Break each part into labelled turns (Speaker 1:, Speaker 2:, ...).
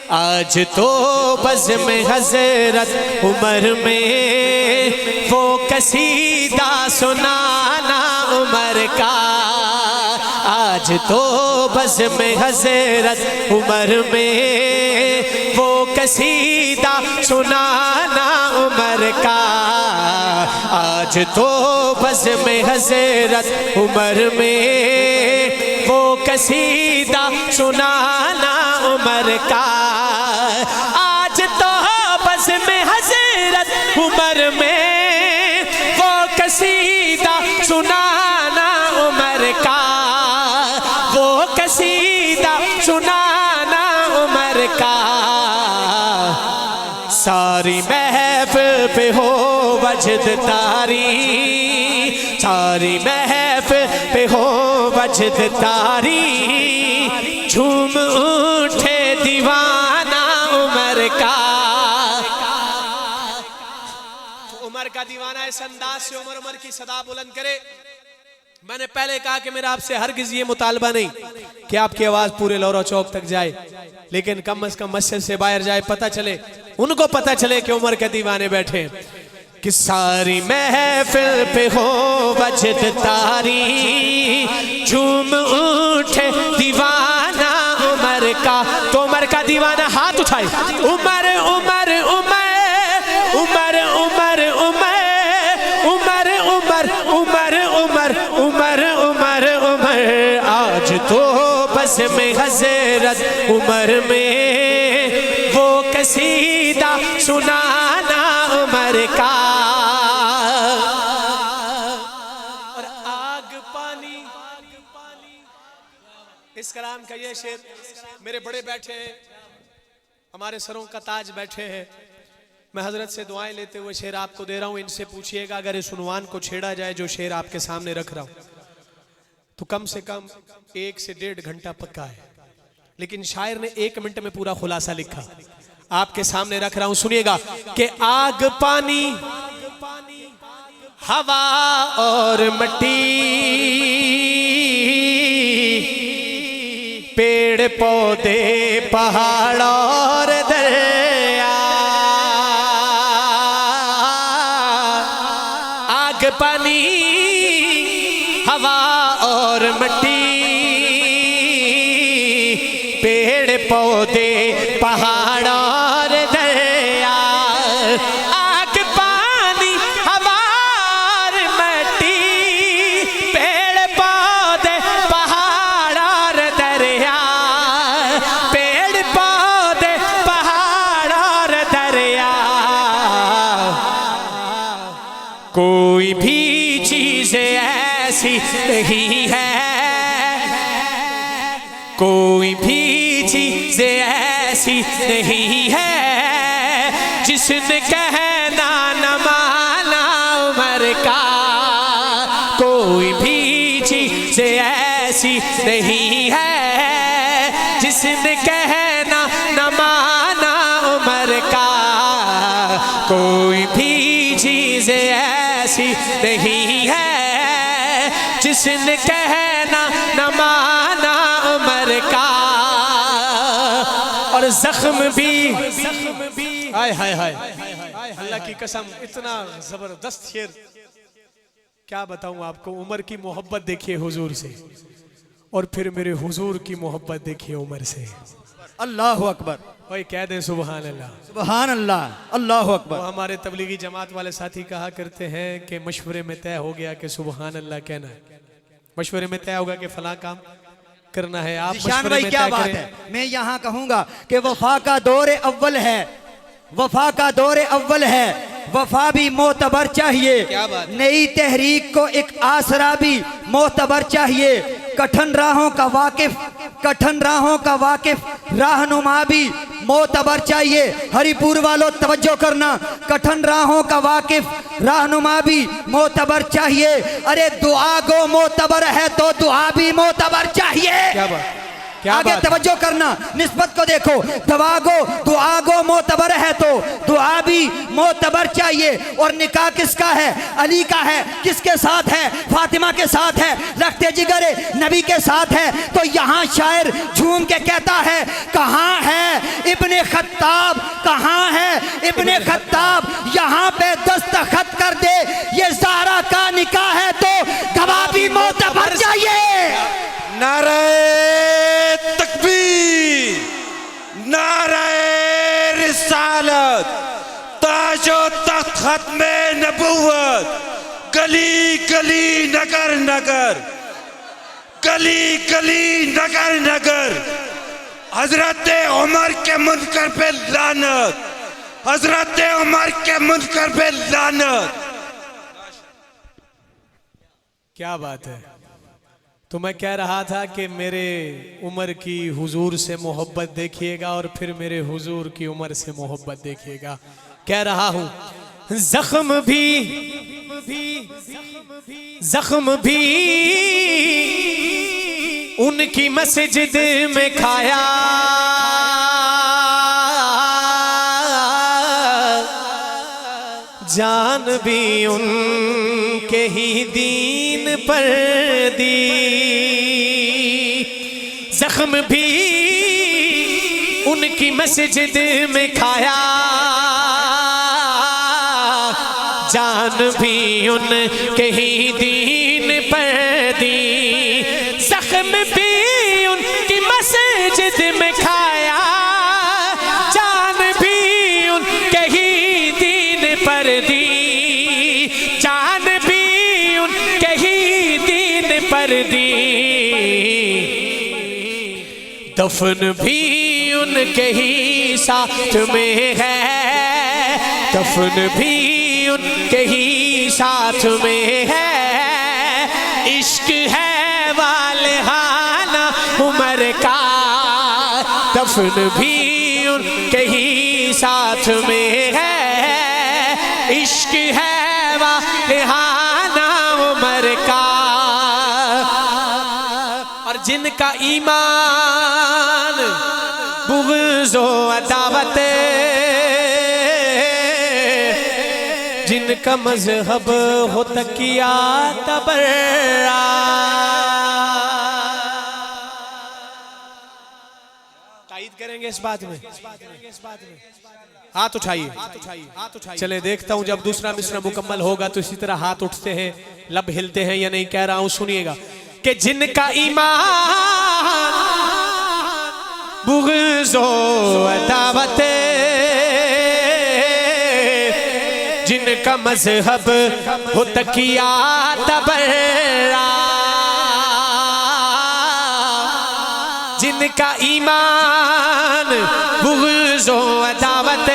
Speaker 1: आज तो बज़्म हज़रत उमर में वो कसीदा सुनाना उमर का। आज तो बज़्म हज़रत उमर में वो कसीदा सुनाना उमर का। आज तो बज़्म हज़रत उमर में वो कसीदा सुनाना उमर का। आज तो बज़्म हज़रत उमर में वो कसीदा सुनाना उमर का। वो कसीदा सुनाना उमर का। सारी महफ़िल पे हो वजद तारी, सारी महफ़िल पे हो वजद तारी। झूम उठे दीवाना उमर का। उमर का दीवाना इस अंदाज से उमर उमर की सदा बुलंद करे। मैंने पहले कहा कि मेरा आपसे हरगिज़ ये मुतालबा नहीं कि आपकी आवाज़ पूरे लौरा चौक तक जाए, लेकिन कम से कम मस्जिद से बाहर जाए, पता चले, उनको पता चले कि उमर के दीवाने बैठे हैं। कि सारी महफ़िल पे हो वजद तारी, झूम उठे दीवाना उमर का। तो उमर का दीवाना हाथ उठाए, उमर उमर उमर उमर उमर उमर उमर उमर उमर उमर उमर उमर। आज तो बज़्म हज़रत उमर में वो कसीदा सुनाना उमर का। और आग पानी, इस कलाम का ये शेर, मेरे बड़े बैठे हैं, हमारे सरों का ताज बैठे हैं, मैं हजरत से दुआएं लेते हुए शेर आपको दे रहा हूं। इनसे पूछिएगा अगर इस उन्वान को छेड़ा जाए जो शेर आपके सामने रख रहा हूं तो कम से कम 1 से 1.5 घंटा पक्का है, लेकिन शायर ने 1 मिनट में पूरा खुलासा लिखा। आपके सामने रख रहा हूं, सुनिएगा। कि आग पानी हवा और मट्टी, पेड़ पौधे पहाड़ और दरिया। आग पानी हवा और मट्टी, पेड़ पौधे पहाड़ और दरिया। आग पानी हवा और मट्टी, पेड़ पौधे पहाड़ और दरिया। पेड़ पौधे पहाड़ और दरिया। कोई भी चीज़ ऐसी नहीं है, कोई भी चीज़ ऐसी नहीं है जिसने कहना न माना उमर का। कोई भी चीज़ ऐसी नहीं है जिसने कहना न माना उमर का। कोई भी चीज़ ऐसी नहीं है जिसने कहना न माना उमर का। और जख्म भी, हाय हाय हाय, अल्लाह की कसम इतना जबरदस्त शेर, क्या बताऊं आपको। उमर की मोहब्बत देखिए हुजूर से, और फिर मेरे हुजूर की मोहब्बत देखिए उमर से।
Speaker 2: अल्लाह अकबर।
Speaker 1: भाई कह दें सुबहान अल्लाह,
Speaker 2: सुबहान अल्लाह, अल्लाह अकबर।
Speaker 1: हमारे तबलीगी जमात वाले साथी कहा करते हैं कि मशवरे में तय हो गया कि सुबहान अल्लाह कहना है। मशवरे में तय होगा कि फला काम करना है, आप मशवरे में
Speaker 2: क्या बात है। मैं यहाँ कहूँगा कि वफा का दौर अव्वल है, वफा का दौर अव्वल है, वफा भी मोतबर चाहिए। नई तहरीक को एक आसरा भी मोतबर चाहिए। कठिन राहों का वाकिफ, कठिन राहों का वाकिफ राहनुमा भी मोतबर चाहिए। हरिपुर वालों तवज्जो करना, कठिन राहों का वाकिफ राहनुमा भी मोतबर चाहिए। अरे दुआ गो मोतबर है तो दुआ भी मोतबर चाहिए। आगे तवज्जो करना, निस्बत को देखो। दुआ गो मोतबर है तो दुआ भी मोतबर चाहिए। और निकाह किसका है? अली का है। किसके साथ है? फातिमा के साथ है। रखते जिगरे नबी के साथ है। तो यहाँ शायर झूम के कहता है, कहाँ है इब्ने खत्ताब, कहाँ है इब्ने खत्ताब, यहाँ पे दस्तखत कर दे, ये ज़हरा का निकाह है तो गवाह भी मोतबर चाहिए।
Speaker 3: नारे तकबीर, नारे रिसालत, ताजो तख्त खत्मे नबुव्वत, गली गली नगर नगर, गली गली नगर नगर, हजरत उमर के मुनकर पे लानत, हजरत उमर के मुनकर पे लानत।
Speaker 1: क्या बात है। तो मैं कह रहा था कि मेरे उमर की हुजूर से मोहब्बत देखिएगा और फिर मेरे हुजूर की उमर से मोहब्बत देखिएगा। कह रहा हूं, जख्म भी उनकी मस्जिद में खाया, जान भी उनके ही दीन पर दी। जख्म भी उनकी मस्जिद में खाया, जान भी उनके ही दीन पर दी। जख्म भी उनकी मस्जिद में खाया, जान भी उनके ही दीन पर दी, जान भी उनके ही दीन पर दी। दफन भी उनके ही साथ में है, दफन भी उनके ही साथ में है। इश्क है वालहाना उमर का, दफन भी उनके ही साथ में है। इश्क है वालहाना उमर का। और जिनका ईमान बुग़्ज़ो अदावत, जिनका मजहब हो तकिया तबर्रा। तायीद करेंगे इस बात में? हाथ उठाइए। चले देखता हूं जब दूसरा मिसरा मुकम्मल होगा तो इसी तरह हाथ उठते हैं, लब हिलते हैं या नहीं। कह रहा हूं सुनिएगा कि जिनका ईमान बुग़्ज़ो अदावत, जिनका मजहब हो तकिया तबर्रा, जिनका ईमान बुग़्ज़ो अदावत,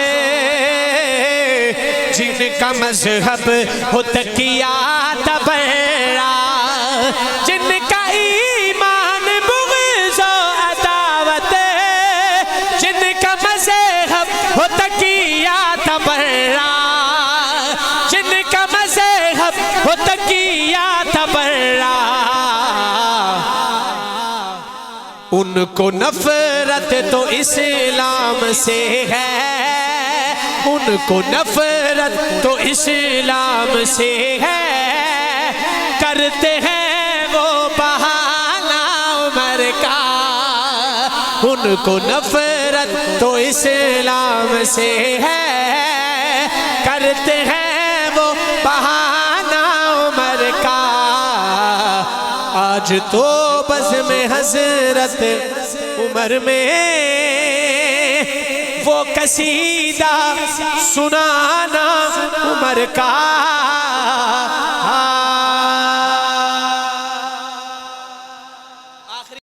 Speaker 1: जिनका मजहब हो तकिया तबर्रा, जिनका ईमान बुग़्ज़ो अदावत, जिनका मजहब हो तकिया तबर्रा, जिनका मजहब हो तकिया तबर्रा। उनको नफरत तो इस्लाम से है, उनको नफरत तो इस्लाम से है। करते हैं वो बहाना उमर का, उनको नफरत तो इस्लाम से है। करते हैं वो बहाना उमर का। आज तो बस में हजरत उमर में वो कसीदा सुनाना उमर का।